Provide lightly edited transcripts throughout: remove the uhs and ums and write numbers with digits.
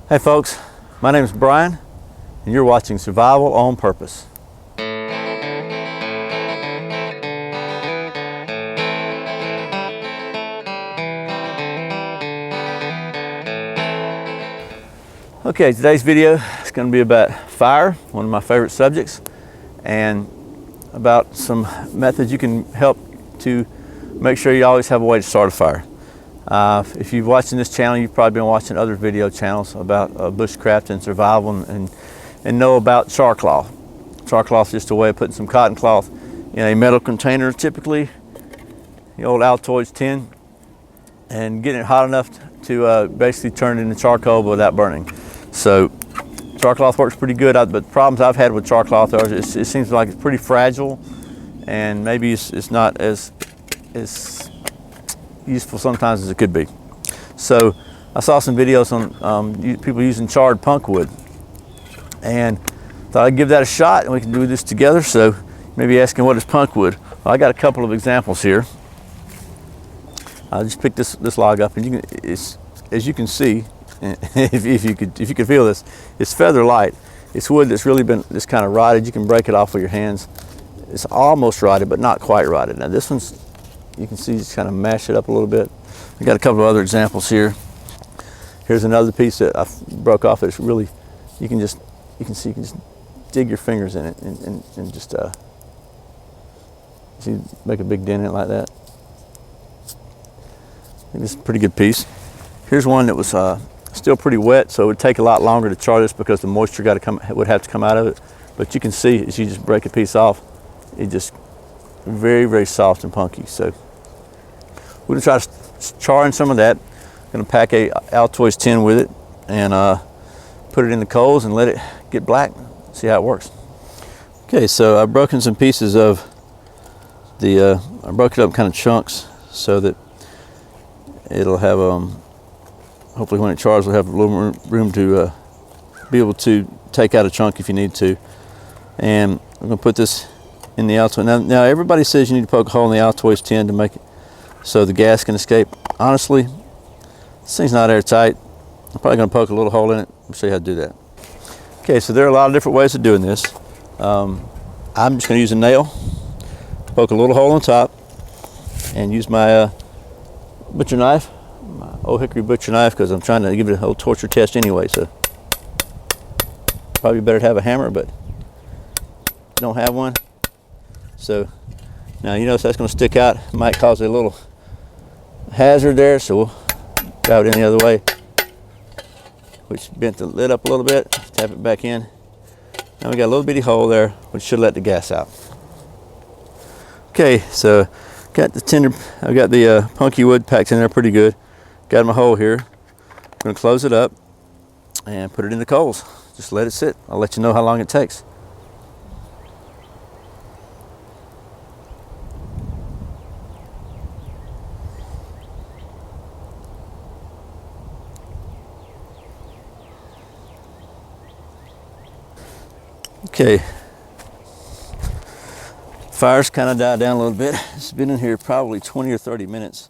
Hey folks, my name is Brian and you're watching Survival on Purpose. Okay, today's video is going to be about fire, one of my favorite subjects, and about some methods you can help to make sure you always have a way to start a fire. If you're watching this channel, you've probably been watching other video channels about bushcraft and survival and know about char cloth. Char cloth is just a way of putting some cotton cloth in a metal container, typically the old Altoids tin, and getting it hot enough to basically turn it into charcoal without burning. So char cloth works pretty good, but the problems I've had with char cloth are it seems like it's pretty fragile, and maybe it's not as useful sometimes as it could be. So I saw some videos on people using charred punk wood, and thought I'd give that a shot and we can do this together. So maybe asking, what is punk wood? Well, I got a couple of examples here. I just picked this log up, and as you can see, if you could feel this, it's feather light. It's wood that's really been just kind of rotted. You can break it off with your hands. It's almost rotted, but not quite rotted. Now this one's, you can see, just kind of mash it up a little bit. I got a couple of other examples here. Here's another piece that I broke off. It's really, you can see you can just dig your fingers in it and just see, make a big dent in it like that. I think this is a pretty good piece. Here's one that was still pretty wet, so it would take a lot longer to char this because the moisture would have to come out of it. But you can see as you just break a piece off, it just very, very soft and punky. So we're gonna try charring some of that. I'm gonna pack a Altoids tin with it and put it in the coals and let it get black. See how it works. Okay, so I've broken some pieces of the. I broke it up in kind of chunks so that it'll have hopefully when it chars, we'll have a little room to be able to take out a chunk if you need to. And I'm gonna put this in the Altoids. Now everybody says you need to poke a hole in the Altoids tin to make it so the gas can escape. Honestly, this thing's not airtight. I'm probably gonna poke a little hole in it. I'll show you how to do that. Okay, so there are a lot of different ways of doing this. I'm just gonna use a nail, poke a little hole on top, and use my butcher knife, my old hickory butcher knife, because I'm trying to give it a whole torture test anyway. So probably better to have a hammer, but don't have one. So now you notice that's going to stick out. It might cause a little hazard there, so we'll grab it in the other way, which bent the lid up a little bit. Tap it back in. Now we got a little bitty hole there, which should let the gas out. Okay, so got the tinder. I've got the punky wood packed in there pretty good. Got my hole here. I'm going to close it up and put it in the coals. Just let it sit. I'll let you know how long it takes. Okay, fire's kind of died down a little bit. It's been in here probably 20 or 30 minutes.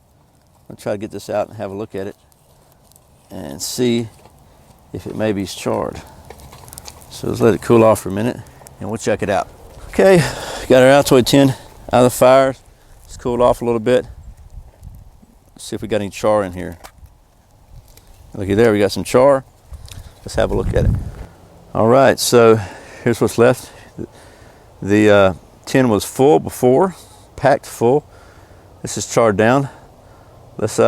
I'll try to get this out and have a look at it and see if it maybe is charred. So let's let it cool off for a minute and we'll check it out. Okay, got our Altoid tin out of the fire. It's cooled off a little bit. Let's see if we got any char in here. Looky there, we got some char. Let's have a look at it. All right, so here's what's left. The tin was full before, packed full. This is charred down. Let's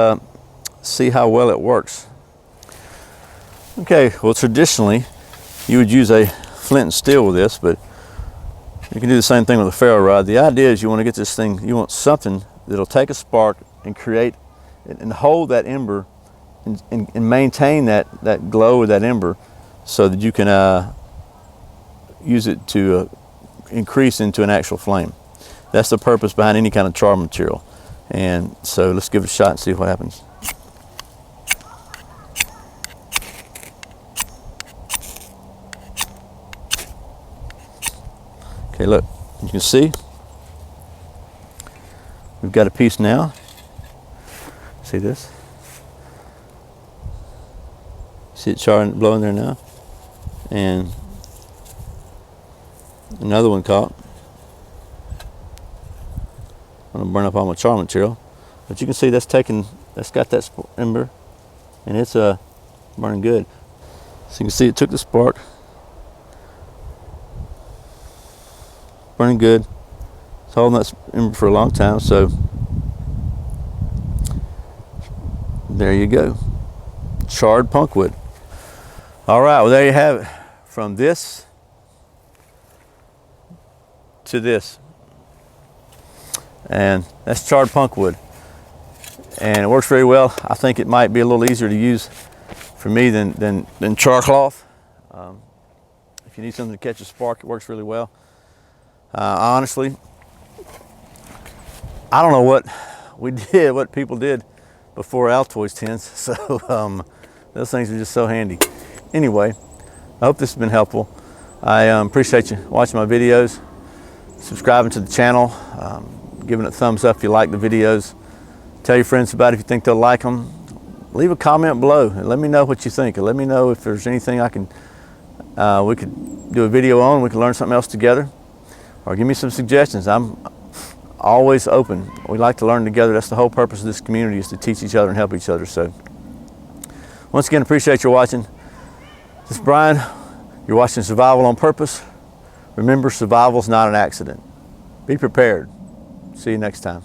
see how well it works. Okay, well traditionally you would use a flint and steel with this, but you can do the same thing with a ferro rod. The idea is you want to get this thing, you want something that'll take a spark and create and hold that ember and maintain that glow of that ember so that you can use it to increase into an actual flame. That's the purpose behind any kind of char material. And so let's give it a shot and see what happens. Okay, look, you can see we've got a piece now. See this? See it charring, blowing there now. And another one caught. I'm gonna burn up all my char material. But you can see that's got that ember, and it's burning good. So you can see it took the spark. Burning good. It's holding that ember for a long time, so there you go. Charred punkwood. All right, well there you have it. From this to this. And that's charred punkwood. And it works very well. I think it might be a little easier to use for me than char cloth. If you need something to catch a spark, it works really well. Honestly, I don't know what people did before Altoids tins, so those things are just so handy. Anyway, I hope this has been helpful. I appreciate you watching my videos, subscribing to the channel, giving it a thumbs up if you like the videos. Tell your friends about it if you think they'll like them. Leave a comment below and let me know what you think. And let me know if there's anything we could do a video on, we can learn something else together. Or give me some suggestions. I'm always open. We like to learn together. That's the whole purpose of this community, is to teach each other and help each other. So once again, appreciate your watching. This is Brian. You're watching Survival on Purpose. Remember, survival is not an accident. Be prepared. See you next time.